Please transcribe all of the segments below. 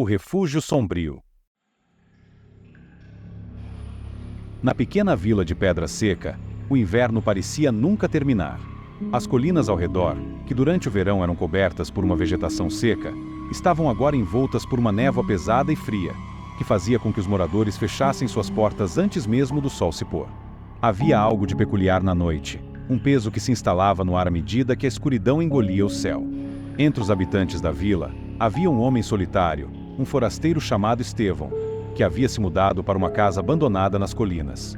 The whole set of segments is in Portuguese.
O refúgio sombrio. Na pequena vila de Pedra Seca, o inverno parecia nunca terminar. As colinas ao redor, que durante o verão eram cobertas por uma vegetação seca, estavam agora envoltas por uma névoa pesada e fria, que fazia com que os moradores fechassem suas portas antes mesmo do sol se pôr. Havia algo de peculiar na noite, um peso que se instalava no ar à medida que a escuridão engolia o céu. Entre os habitantes da vila, havia um homem solitário, um forasteiro chamado Estevão, que havia se mudado para uma casa abandonada nas colinas.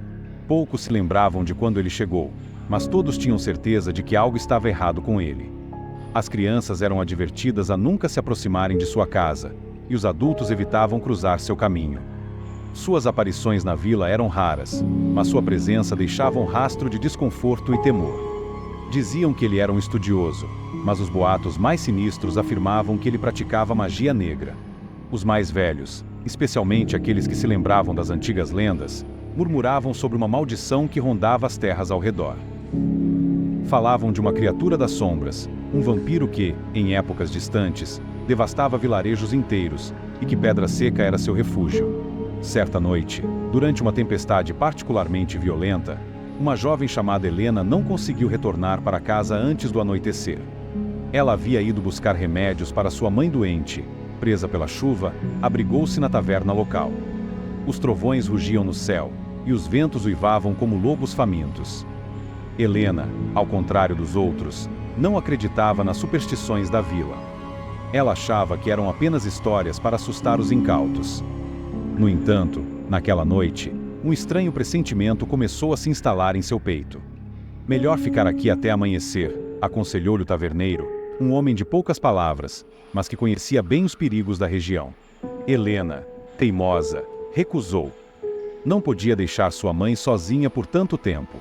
Poucos se lembravam de quando ele chegou, mas todos tinham certeza de que algo estava errado com ele. As crianças eram advertidas a nunca se aproximarem de sua casa, e os adultos evitavam cruzar seu caminho. Suas aparições na vila eram raras, mas sua presença deixava um rastro de desconforto e temor. Diziam que ele era um estudioso, mas os boatos mais sinistros afirmavam que ele praticava magia negra. Os mais velhos, especialmente aqueles que se lembravam das antigas lendas, murmuravam sobre uma maldição que rondava as terras ao redor. Falavam de uma criatura das sombras, um vampiro que, em épocas distantes, devastava vilarejos inteiros e que Pedra Seca era seu refúgio. Certa noite, durante uma tempestade particularmente violenta, uma jovem chamada Helena não conseguiu retornar para casa antes do anoitecer. Ela havia ido buscar remédios para sua mãe doente. Presa pela chuva, abrigou-se na taverna local. Os trovões rugiam no céu, e os ventos uivavam como lobos famintos. Helena, ao contrário dos outros, não acreditava nas superstições da vila. Ela achava que eram apenas histórias para assustar os incautos. No entanto, naquela noite, um estranho pressentimento começou a se instalar em seu peito. Melhor ficar aqui até amanhecer, aconselhou-lhe o taverneiro, um homem de poucas palavras, mas que conhecia bem os perigos da região. Helena, teimosa, recusou. Não podia deixar sua mãe sozinha por tanto tempo.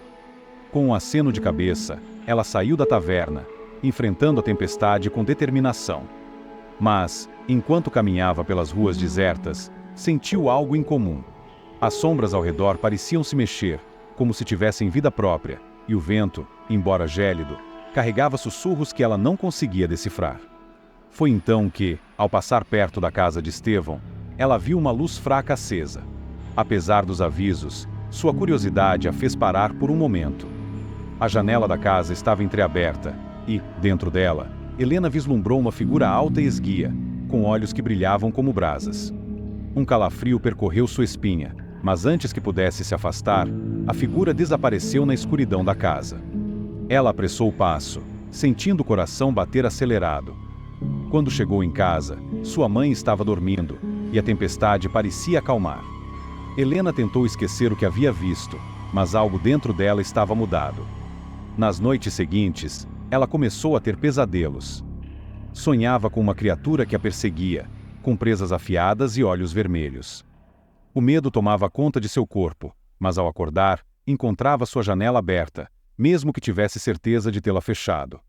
Com um aceno de cabeça, ela saiu da taverna, enfrentando a tempestade com determinação. Mas, enquanto caminhava pelas ruas desertas, sentiu algo incomum. As sombras ao redor pareciam se mexer, como se tivessem vida própria, e o vento, embora gélido, carregava sussurros que ela não conseguia decifrar. Foi então que, ao passar perto da casa de Estevão, ela viu uma luz fraca acesa. Apesar dos avisos, sua curiosidade a fez parar por um momento. A janela da casa estava entreaberta e, dentro dela, Helena vislumbrou uma figura alta e esguia, com olhos que brilhavam como brasas. Um calafrio percorreu sua espinha, mas antes que pudesse se afastar, a figura desapareceu na escuridão da casa. Ela apressou o passo, sentindo o coração bater acelerado. Quando chegou em casa, sua mãe estava dormindo, e a tempestade parecia acalmar. Helena tentou esquecer o que havia visto, mas algo dentro dela estava mudado. Nas noites seguintes, ela começou a ter pesadelos. Sonhava com uma criatura que a perseguia, com presas afiadas e olhos vermelhos. O medo tomava conta de seu corpo, mas ao acordar, encontrava sua janela aberta, mesmo que tivesse certeza de tê-la fechado.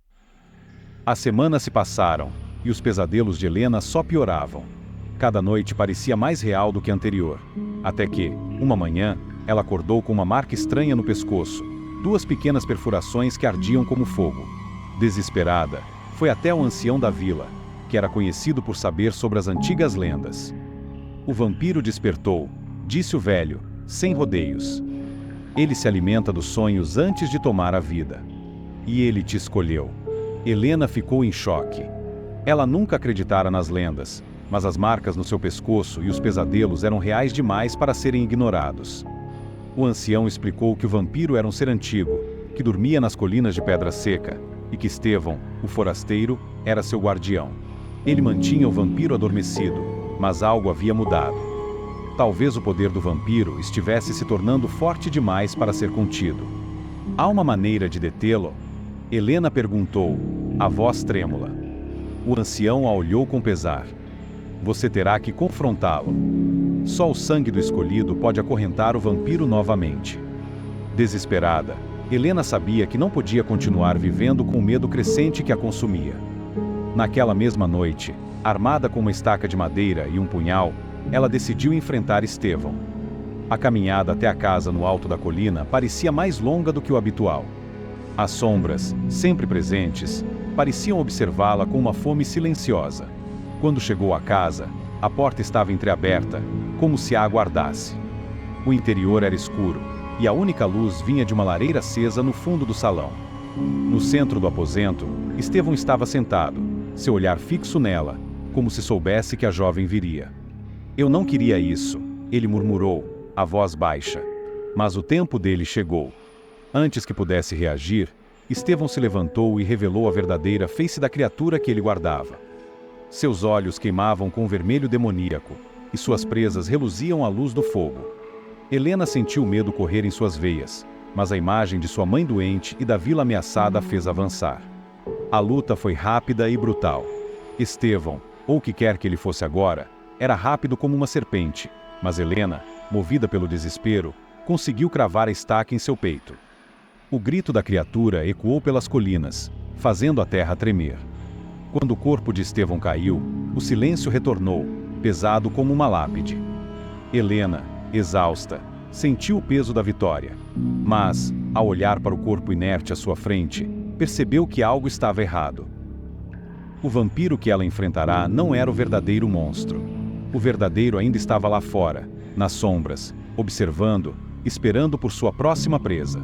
As semanas se passaram, e os pesadelos de Helena só pioravam. Cada noite parecia mais real do que a anterior, até que, uma manhã, ela acordou com uma marca estranha no pescoço, duas pequenas perfurações que ardiam como fogo. Desesperada, foi até o ancião da vila, que era conhecido por saber sobre as antigas lendas. O vampiro despertou, disse o velho, sem rodeios. Ele se alimenta dos sonhos antes de tomar a vida. E ele te escolheu. Helena ficou em choque. Ela nunca acreditara nas lendas, mas as marcas no seu pescoço e os pesadelos eram reais demais para serem ignorados. O ancião explicou que o vampiro era um ser antigo, que dormia nas colinas de Pedra Seca, e que Estevão, o forasteiro, era seu guardião. Ele mantinha o vampiro adormecido, mas algo havia mudado. Talvez o poder do vampiro estivesse se tornando forte demais para ser contido. Há uma maneira de detê-lo? Helena perguntou, a voz trêmula. O ancião a olhou com pesar. Você terá que confrontá-lo. Só o sangue do escolhido pode acorrentar o vampiro novamente. Desesperada, Helena sabia que não podia continuar vivendo com o medo crescente que a consumia. Naquela mesma noite, armada com uma estaca de madeira e um punhal, ela decidiu enfrentar Estevão. A caminhada até a casa no alto da colina parecia mais longa do que o habitual. As sombras, sempre presentes, pareciam observá-la com uma fome silenciosa. Quando chegou à casa, A porta estava entreaberta, como se a aguardasse. O interior era escuro, e a única luz vinha de uma lareira acesa no fundo do salão. No centro do aposento, Estevão estava sentado, seu olhar fixo nela, como se soubesse que a jovem viria. Eu não queria isso, ele murmurou, a voz baixa. Mas o tempo dele chegou. Antes que pudesse reagir, Estevão se levantou e revelou a verdadeira face da criatura que ele guardava. Seus olhos queimavam com um vermelho demoníaco, e suas presas reluziam à luz do fogo. Helena sentiu o medo correr em suas veias, mas a imagem de sua mãe doente e da vila ameaçada a fez avançar. A luta foi rápida e brutal. Estevão, ou o que quer que ele fosse agora, era rápido como uma serpente, mas Helena, movida pelo desespero, conseguiu cravar a estaca em seu peito. O grito da criatura ecoou pelas colinas, fazendo a terra tremer. Quando o corpo de Estevão caiu, o silêncio retornou, pesado como uma lápide. Helena, exausta, sentiu o peso da vitória. Mas, ao olhar para o corpo inerte à sua frente, percebeu que algo estava errado. O vampiro que ela enfrentará não era o verdadeiro monstro. O verdadeiro ainda estava lá fora, nas sombras, observando, esperando por sua próxima presa.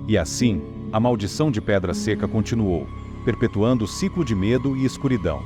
E assim, a maldição de Pedra Seca continuou, perpetuando o ciclo de medo e escuridão.